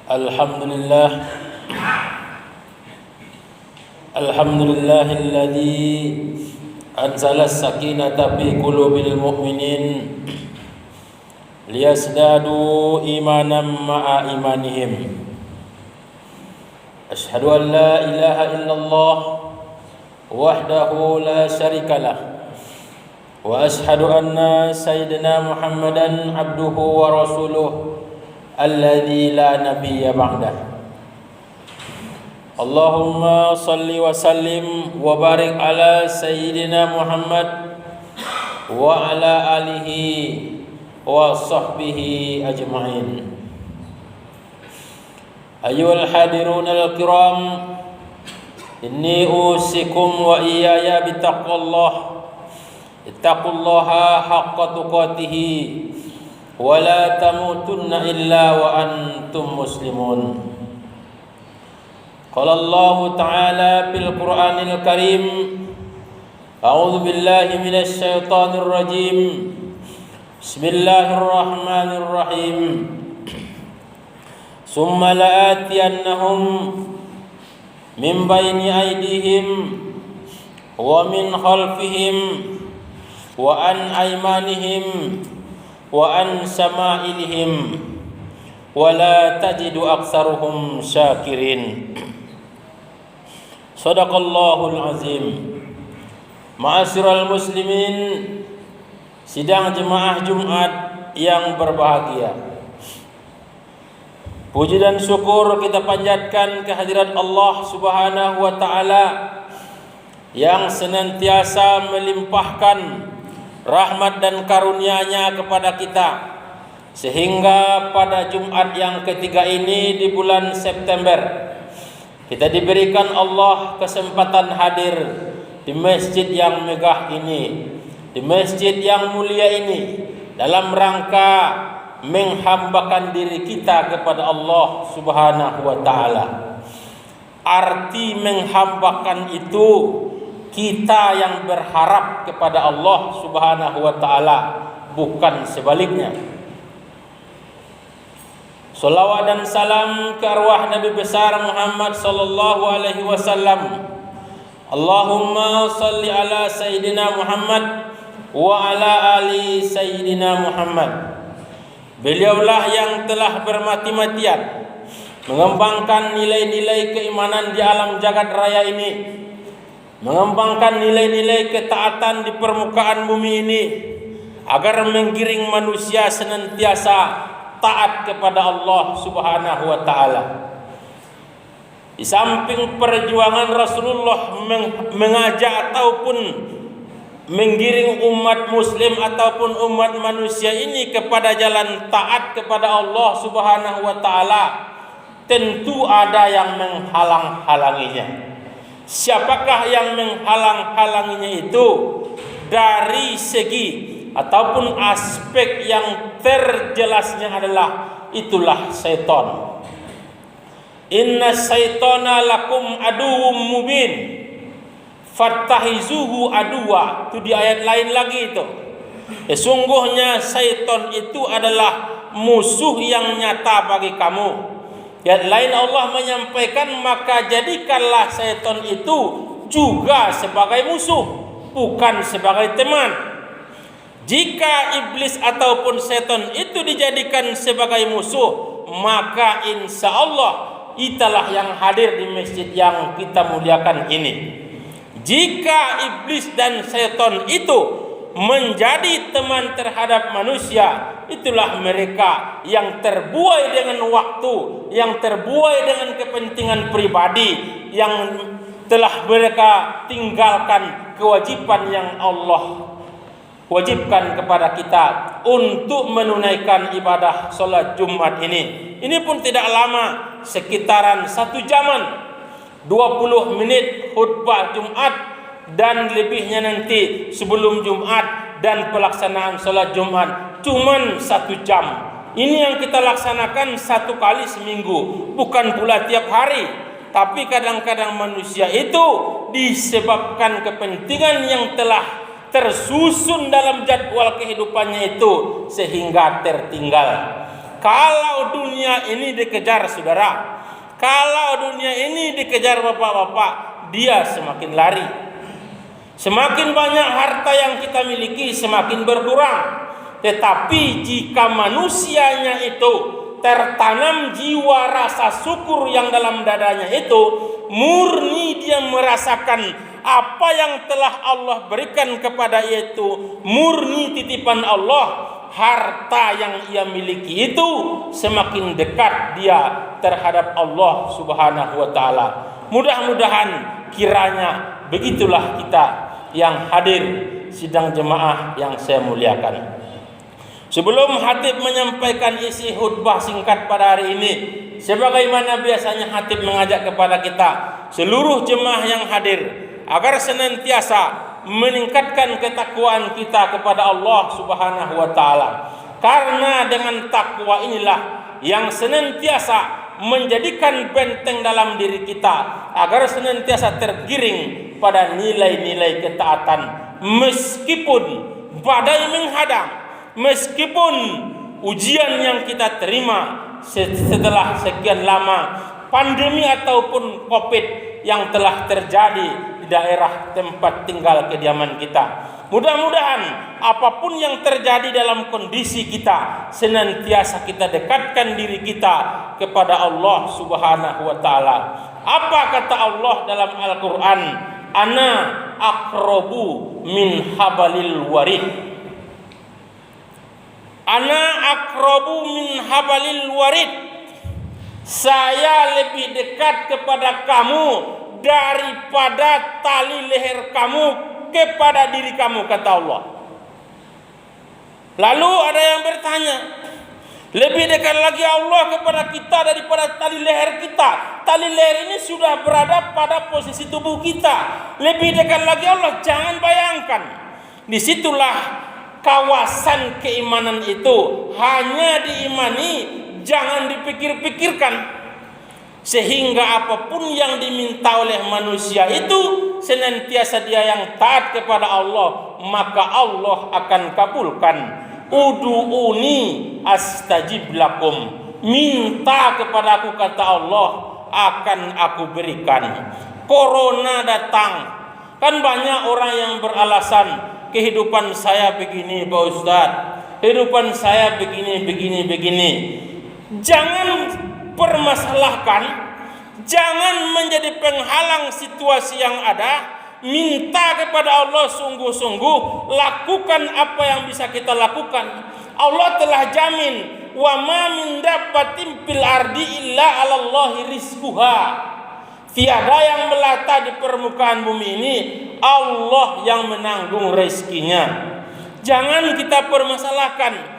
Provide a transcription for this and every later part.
Alhamdulillah Alhamdulillahilladzi anzala as-sakinata fi qulubil mu'minin liyazdadu imanan ma'a imanihim. Asyhadu an la ilaha illallah wahdahu la syarikalah wa asyhadu anna sayyidina Muhammadan abduhu wa rasuluh alladzi la nabiyya ba'dah. Allahumma salli wa sallim wa barik ala sayyidina Muhammad wa ala alihi wa sahbihi ajma'in. Ayyuhal hadirun al-kiram, inni usikum wa iyaya bittaqwallah. Ittaqullaha haqqa tuqatih wa la tamutunna illa wa antum muslimun. Qala Allah Ta'ala fil Qur'anil Karim, A'udzu billahi minasy syaithanir rajim. Bismillahirrahmanirrahim. Summa la'atiyannahum min bayni aydihim wa min khalfihim wa an aymanihim wa an sama'ilihim wa la tajidu aktsaruhum syakirin. Shadaqallahul azim. Ma'asyiral muslimin, sidang jemaah Jumat yang berbahagia, puji dan syukur kita panjatkan kehadirat Allah Subhanahu wa taala yang senantiasa melimpahkan rahmat dan karunia-Nya kepada kita, sehingga pada Jumat yang ketiga ini di bulan September kita diberikan Allah kesempatan hadir di masjid yang megah ini, di masjid yang mulia ini, dalam rangka menghambakan diri kita kepada Allah Subhanahu wa taala. Arti menghambakan itu kita yang berharap kepada Allah Subhanahu wa taala, bukan sebaliknya. Salawat dan salam ke arwah Nabi besar Muhammad sallallahu alaihi wasallam. Allahumma salli ala sayyidina Muhammad wa ala ali sayyidina Muhammad. Beliaulah yang telah bermati-matian mengembangkan nilai-nilai keimanan di alam jagat raya ini, mengembangkan nilai-nilai ketaatan di permukaan bumi ini, agar menggiring manusia senantiasa taat kepada Allah Subhanahu wa taala. Di samping perjuangan Rasulullah mengajak ataupun menggiring umat muslim ataupun umat manusia ini kepada jalan taat kepada Allah Subhanahu wa taala, tentu ada yang menghalang-halanginya. Siapakah yang menghalang-halanginya itu? Dari segi ataupun aspek yang terjelasnya adalah itulah syaitan. Inna syaitana lakum aduwwum mubin fattahizuhu aduwa. Itu di ayat lain lagi itu. Sesungguhnya syaitan itu adalah musuh yang nyata bagi kamu. Ayat lain Allah menyampaikan, maka jadikanlah syaitan itu juga sebagai musuh, bukan sebagai teman. Jika iblis ataupun setan itu dijadikan sebagai musuh, maka insya Allah italah yang hadir di masjid yang kita muliakan ini. Jika iblis dan setan itu menjadi teman terhadap manusia, itulah mereka yang terbuai dengan waktu, yang terbuai dengan kepentingan pribadi, yang telah mereka tinggalkan kewajiban yang Allah wajibkan kepada kita untuk menunaikan ibadah sholat Jumat ini. Ini pun tidak lama, sekitaran 1 jaman, 20 menit khutbah Jumat, dan lebihnya nanti sebelum Jumat dan pelaksanaan sholat Jumat cuman 1 jam. Ini yang kita laksanakan 1 kali seminggu, bukan pula tiap hari. Tapi kadang-kadang manusia itu disebabkan kepentingan yang telah tersusun dalam jadwal kehidupannya itu sehingga tertinggal. Kalau dunia ini dikejar saudara, kalau dunia ini dikejar bapak-bapak, dia semakin lari. Semakin banyak harta yang kita miliki, semakin berkurang. Tetapi jika manusianya itu tertanam jiwa rasa syukur yang dalam dadanya itu, murni dia merasakan apa yang telah Allah berikan kepada ia itu murni titipan Allah, harta yang ia miliki itu semakin dekat dia terhadap Allah Subhanahu wa taala. Mudah-mudahan kiranya begitulah kita yang hadir sidang jemaah yang saya muliakan. Sebelum khatib menyampaikan isi khutbah singkat pada hari ini, sebagaimana biasanya khatib mengajak kepada kita seluruh jemaah yang hadir agar senantiasa meningkatkan ketakwaan kita kepada Allah Subhanahu wa taala. Karena dengan takwa inilah yang senantiasa menjadikan benteng dalam diri kita agar senantiasa tergiring pada nilai-nilai ketaatan meskipun badai menghadang, meskipun ujian yang kita terima setelah sekian lama pandemi ataupun Covid yang telah terjadi di daerah tempat tinggal kediaman kita. Mudah-mudahan apapun yang terjadi dalam kondisi kita, senantiasa kita dekatkan diri kita kepada Allah Subhanahu wa taala. Apa kata Allah dalam Al-Qur'an? Ana aqrabu min habalil warid. Ana aqrabu min habalil warid. Saya lebih dekat kepada kamu daripada tali leher kamu kepada diri kamu, kata Allah. Lalu ada yang bertanya, lebih dekat lagi Allah kepada kita daripada tali leher kita. Tali leher ini sudah berada pada posisi tubuh kita. Lebih dekat lagi Allah, jangan bayangkan. Disitulah kawasan keimanan itu. Hanya diimani, jangan dipikir-pikirkan. Sehingga apapun yang diminta oleh manusia itu senantiasa dia yang taat kepada Allah, maka Allah akan kabulkan. Udu'uni astajib lakum. Minta kepada aku, kata Allah, akan aku berikan. Corona datang, kan banyak orang yang beralasan kehidupan saya begini Pak Ustadz, kehidupan saya begini. Jangan permasalahkan, jangan menjadi penghalang situasi yang ada. Minta kepada Allah sungguh-sungguh, lakukan apa yang bisa kita lakukan. Allah telah jamin, wa ma min dabbatin fil ardi illa 'alallahi rizquha. Tiada yang melata di permukaan bumi ini, Allah yang menanggung rezekinya. Jangan kita permasalahkan.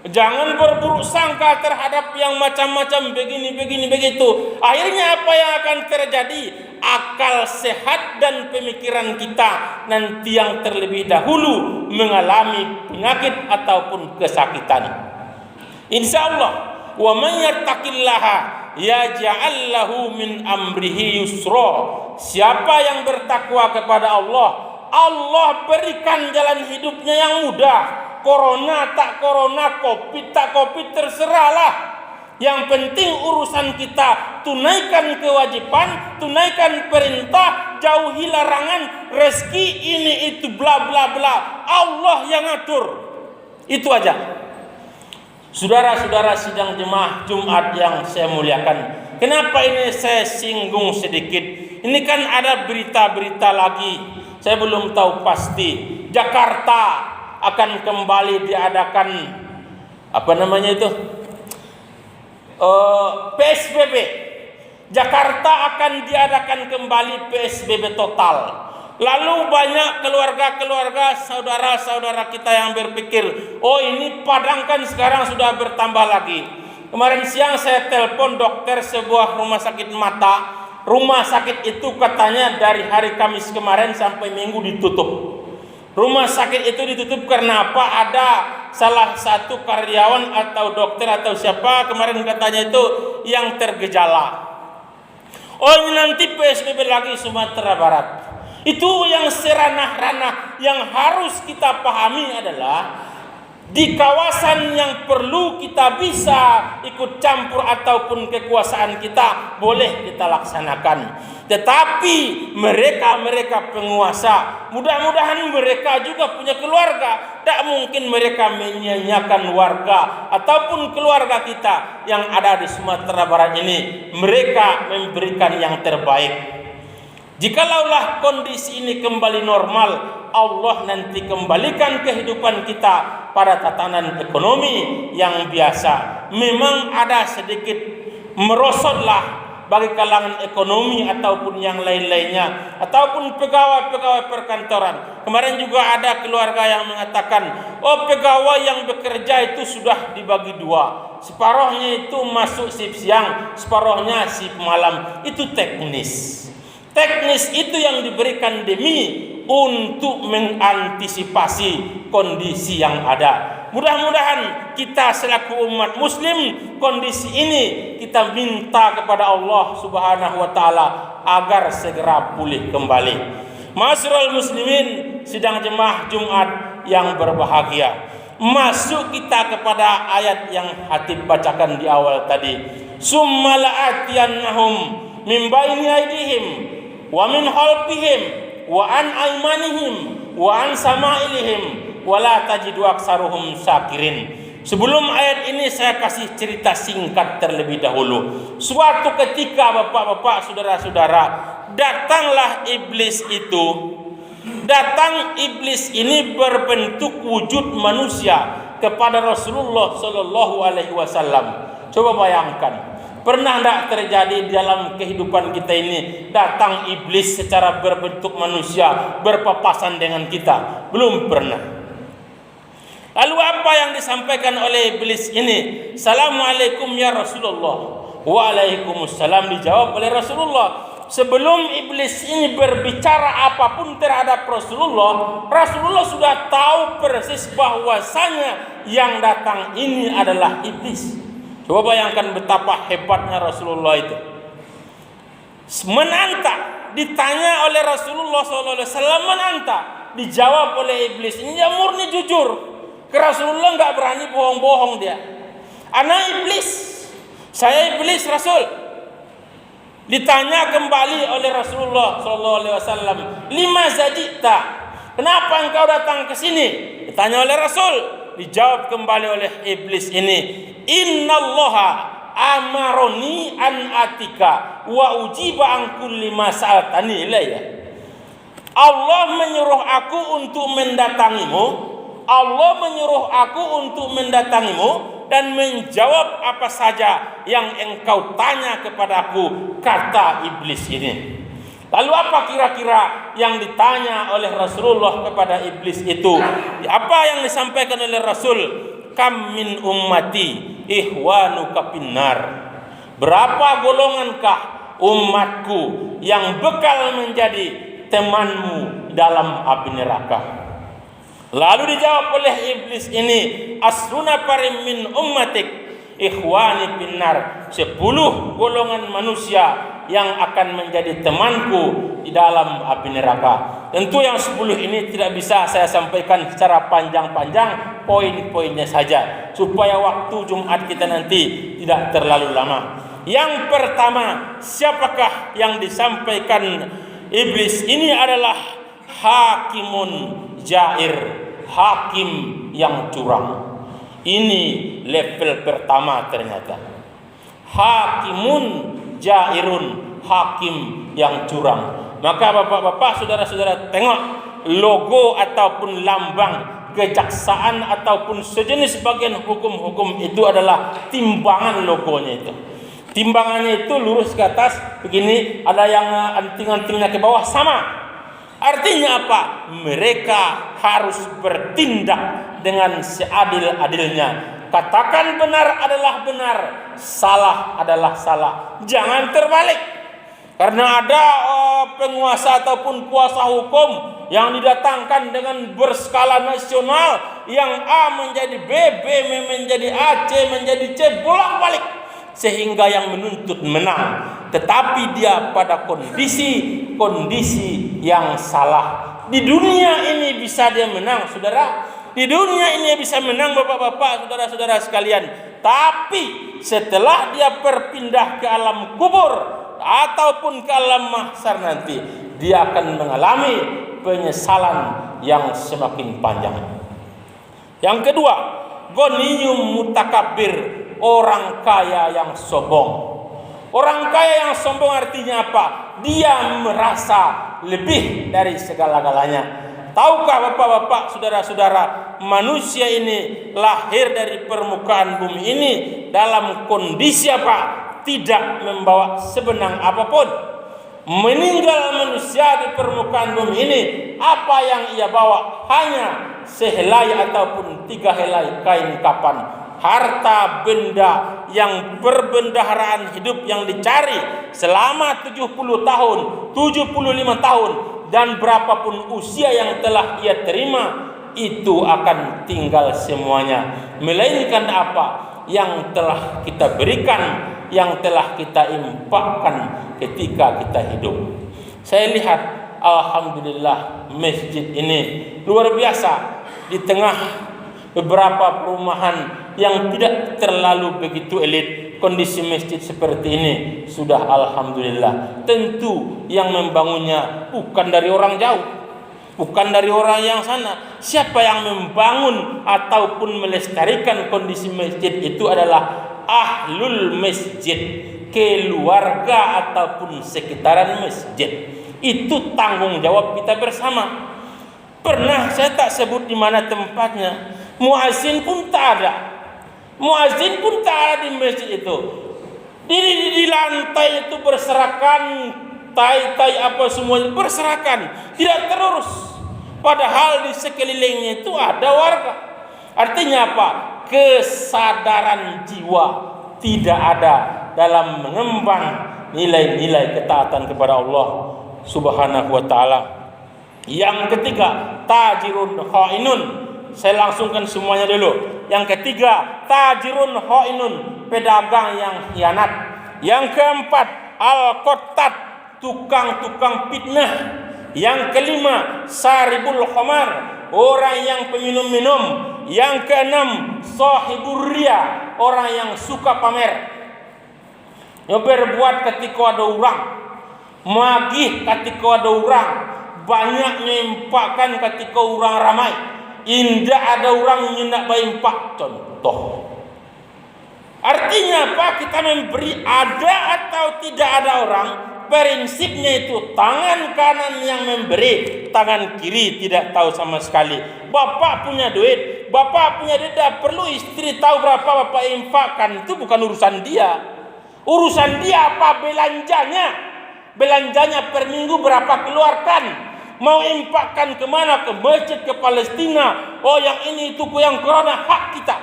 Jangan berburuk sangka terhadap yang macam-macam begini begitu. Akhirnya apa yang akan terjadi? Akal sehat dan pemikiran kita nanti yang terlebih dahulu mengalami penyakit ataupun kesakitan. Insyaallah, wa may yattaqillaha yaj'al lahu min amrihi yusra. Siapa yang bertakwa kepada Allah, Allah berikan jalan hidupnya yang mudah. Corona tak corona, Covid tak Covid, terserahlah. Yang penting urusan kita, tunaikan kewajiban, tunaikan perintah, jauhi larangan, rezeki ini itu bla bla bla. Allah yang atur. Itu aja. Saudara-saudara sidang jemaah Jumat yang saya muliakan, kenapa ini saya singgung sedikit? Ini kan ada berita-berita lagi, saya belum tahu pasti. Jakarta akan kembali diadakan apa namanya itu? PSBB. Jakarta akan diadakan kembali PSBB total. Lalu banyak keluarga-keluarga, saudara-saudara kita yang berpikir, oh ini Padang kan sekarang sudah bertambah lagi. Kemarin siang saya telepon dokter sebuah rumah sakit mata. Rumah sakit itu katanya dari hari Kamis kemarin sampai Minggu ditutup. Rumah sakit itu ditutup karena apa? Ada salah satu karyawan atau dokter atau siapa kemarin katanya itu yang tergejala. Oh ini nanti PSBB lagi Sumatera Barat. Itu yang seranah-ranah yang harus kita pahami adalah di kawasan yang perlu kita bisa ikut campur ataupun kekuasaan kita, boleh kita laksanakan. Tetapi mereka penguasa, mudah-mudahan mereka juga punya keluarga. Tak mungkin mereka menyanyiakan warga ataupun keluarga kita yang ada di Sumatera Barat ini. Mereka memberikan yang terbaik. Jikalaulah kondisi ini kembali normal, Allah nanti kembalikan kehidupan kita pada tatanan ekonomi yang biasa. Memang ada sedikit merosotlah bagi kalangan ekonomi ataupun yang lain-lainnya, ataupun pegawai-pegawai perkantoran. Kemarin juga ada keluarga yang mengatakan, pegawai yang bekerja itu sudah dibagi dua, separuhnya itu masuk shift siang, separuhnya shift malam. Itu teknis itu yang diberikan demi untuk mengantisipasi kondisi yang ada. Mudah-mudahan kita selaku umat muslim, kondisi ini kita minta kepada Allah Subhanahu wa taala agar segera pulih kembali. Ma'asyiral muslimin, sidang jemaah Jumat yang berbahagia. Masuk kita kepada ayat yang Hatib bacakan di awal tadi. Summa la'atiyannahum min baini aydihim wa min khalfihim wa an aymanihim wa an sama'ilihim wa la tajidu aksaruhum syakirin. Sebelum ayat ini saya kasih cerita singkat terlebih dahulu. Suatu ketika bapak-bapak, saudara-saudara, datanglah iblis itu. Datang iblis ini berbentuk wujud manusia kepada Rasulullah sallallahu alaihi wasallam. Coba bayangkan, pernah tidak terjadi dalam kehidupan kita ini datang iblis secara berbentuk manusia berpapasan dengan kita? Belum pernah. Lalu apa yang disampaikan oleh iblis ini? Assalamualaikum ya Rasulullah. Waalaikumsalam, dijawab oleh Rasulullah. Sebelum iblis ini berbicara apapun terhadap Rasulullah, Rasulullah sudah tahu persis bahwasanya yang datang ini adalah iblis. Coba bayangkan betapa hebatnya Rasulullah itu. Menantang, ditanya oleh Rasulullah SAW, menantang, dijawab oleh iblis. Ini dia murni jujur. Ke Rasulullah nggak berani bohong-bohong dia. Anak iblis, saya iblis Rasul. Ditanya kembali oleh Rasulullah SAW, lima zajita, kenapa engkau datang ke sini? Ditanya oleh Rasul, dijawab kembali oleh iblis ini, innallaha amaroni an atika wa ujiba an kulli ma sa'altani ilayya. Allah menyuruh aku untuk mendatangimu. Allah menyuruh aku untuk mendatangimu dan menjawab apa saja yang engkau tanya kepadaku, kata iblis ini. Lalu apa kira-kira yang ditanya oleh Rasulullah kepada iblis itu? Apa yang disampaikan oleh Rasul? Kam min ummati ihwanuka finnar. Berapa golongankah umatku yang bekal menjadi temanmu dalam api neraka? Lalu dijawab oleh iblis ini, asruna parim min ummatik ikhwani finnar. 10 golongan manusia yang akan menjadi temanku di dalam api neraka. Tentu yang 10 ini tidak bisa saya sampaikan secara panjang-panjang, poin-poinnya saja supaya waktu Jumat kita nanti tidak terlalu lama. Yang pertama, siapakah yang disampaikan iblis ini? Adalah hakimun jair, hakim yang curang. Ini level pertama ternyata. Hakimun jairun, hakim yang curang. Maka bapak-bapak, saudara-saudara, tengok logo ataupun lambang kejaksaan ataupun sejenis bagian hukum-hukum itu adalah timbangan logonya itu. Timbangannya itu lurus ke atas begini, ada yang anting-antingnya ke bawah sama. Artinya apa? Mereka harus bertindak dengan seadil-adilnya. Katakan benar adalah benar, salah adalah salah. Jangan terbalik. Karena ada penguasa ataupun kuasa hukum yang didatangkan dengan berskala nasional, yang A menjadi B, B menjadi A, C menjadi C, bolak-balik sehingga yang menuntut menang, tetapi dia pada kondisi yang salah. Di dunia ini bisa dia menang, saudara. Di dunia ini dia bisa menang bapak-bapak, saudara-saudara sekalian. Tapi setelah dia berpindah ke alam kubur ataupun ke alam mahsyar nanti, dia akan mengalami penyesalan yang semakin panjang. Yang kedua, ghaniyum mutakabbir, orang kaya yang sombong. Orang kaya yang sombong artinya apa? Dia merasa lebih dari segala-galanya. Tahukah bapak-bapak, saudara-saudara, manusia ini lahir dari permukaan bumi ini dalam kondisi apa? Tidak membawa sebenang apapun. Meninggal manusia di permukaan bumi ini, apa yang ia bawa hanya sehelai ataupun 3 helai kain kapan. Harta benda yang berbendaharaan hidup yang dicari selama 70 tahun, 75 tahun, dan berapapun usia yang telah ia terima, itu akan tinggal semuanya. Melainkan apa yang telah kita berikan, yang telah kita infakkan ketika kita hidup. Saya lihat, alhamdulillah, masjid ini luar biasa. Di tengah beberapa perumahan yang tidak terlalu begitu elit, kondisi masjid seperti ini sudah alhamdulillah. Tentu yang membangunnya bukan dari orang jauh, bukan dari orang yang sana. Siapa yang membangun ataupun melestarikan kondisi masjid itu adalah ahlul masjid, keluarga ataupun sekitaran masjid. Itu tanggung jawab kita bersama. Pernah saya tak sebut di mana tempatnya, muazin pun tak ada. Muazin pun tak ada di masjid itu. Di lantai itu berserakan, tai apa semuanya berserakan, tidak terurus. Padahal di sekelilingnya itu ada warga. Artinya apa? Kesadaran jiwa tidak ada dalam mengembang nilai-nilai ketaatan kepada Allah Subhanahu wa taala. Yang ketiga, tajirun khainun. Saya langsungkan semuanya dulu. Yang ketiga, tajirun khainun, pedagang yang khianat. Yang keempat, al-qattat, tukang-tukang fitnah. Yang kelima, saribul khamar, orang yang peminum-minum. Yang keenam, sahibur riya, orang yang suka pamer. Yang berbuat ketika ada orang, magih ketika ada orang, banyak nyempakkan ketika orang ramai. Indah ada orang yang nak bayimpak, contoh. Artinya apa? Kita memberi, ada atau tidak ada orang, prinsipnya itu tangan kanan yang memberi, tangan kiri tidak tahu sama sekali. Bapak punya duit, bapak punya duit, tak perlu istri tahu berapa bapak infakkan. Itu bukan urusan dia. Urusan dia apa? Belanjanya. Belanjanya per minggu berapa keluarkan. Mau infakkan kemana? Ke masjid, ke Palestina. Oh yang ini itu yang corona, hak kita.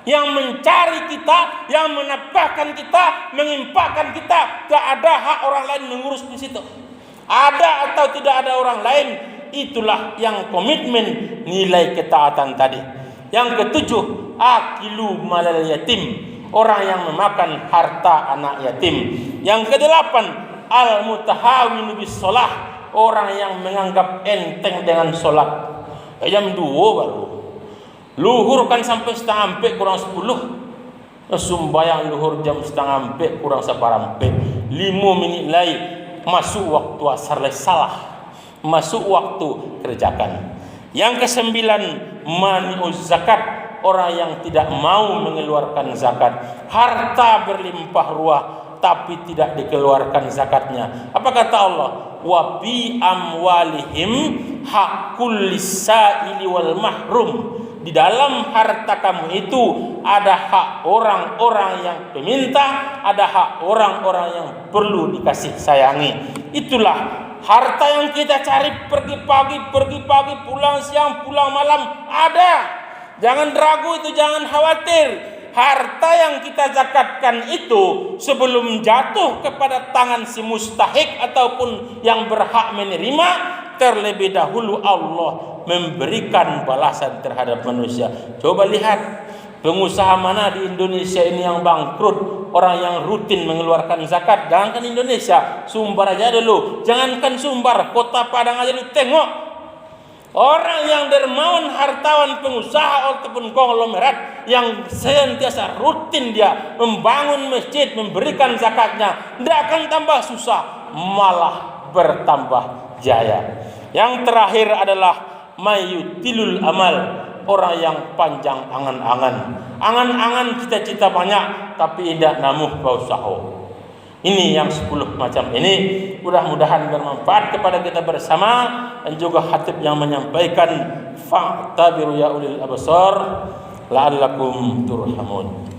Yang mencari kita, yang menafkahkan kita, menginfakkan kita. Tak ada hak orang lain mengurus di situ. Ada atau tidak ada orang lain, itulah yang komitmen nilai ketaatan tadi. Yang ketujuh, akilu malal yatim, orang yang memakan harta anak yatim. Yang kedelapan, al mutahawinu bis shalah, orang yang menganggap enteng dengan solat. Jam 2 baru luhur kan sampai setengah empat kurang 10. Sumbayang luhur jam setengah empat kurang seperempat. 5 minit lagi masuk waktu asar, salah. Masuk waktu kerjakan. Yang kesembilan, mani'uz zakat, orang yang tidak mau mengeluarkan zakat. Harta berlimpah ruah tapi tidak dikeluarkan zakatnya. Apa kata Allah? Wa bi amwalihim haqqul lisaili wal mahrum. Di dalam harta kamu itu ada hak orang-orang yang peminta, ada hak orang-orang yang perlu dikasih sayangi. Itulah harta yang kita cari, pergi pagi, pulang siang, pulang malam, ada. Jangan ragu itu, jangan khawatir. Harta yang kita zakatkan itu sebelum jatuh kepada tangan si mustahik ataupun yang berhak menerima, terlebih dahulu Allah memberikan balasan terhadap manusia. Coba lihat pengusaha mana di Indonesia ini yang bangkrut, orang yang rutin mengeluarkan zakat. Jangankan Indonesia, Sumbar aja dulu. Jangankan Sumbar, Kota Padang aja dulu. Tengok Orang yang dermawan, hartawan, pengusaha ataupun konglomerat yang senantiasa rutin dia membangun masjid, memberikan zakatnya, tidak akan tambah susah, malah bertambah jaya. Yang terakhir adalah mayutilul amal, orang yang panjang angan-angan. Angan-angan cita-cita banyak tapi tidak namuh bausaho. Ini yang 10 macam ini, mudah-mudahan bermanfaat kepada kita bersama, dan juga khatib yang menyampaikan fa'tabiru ya ulil absar la'allakum turhamun.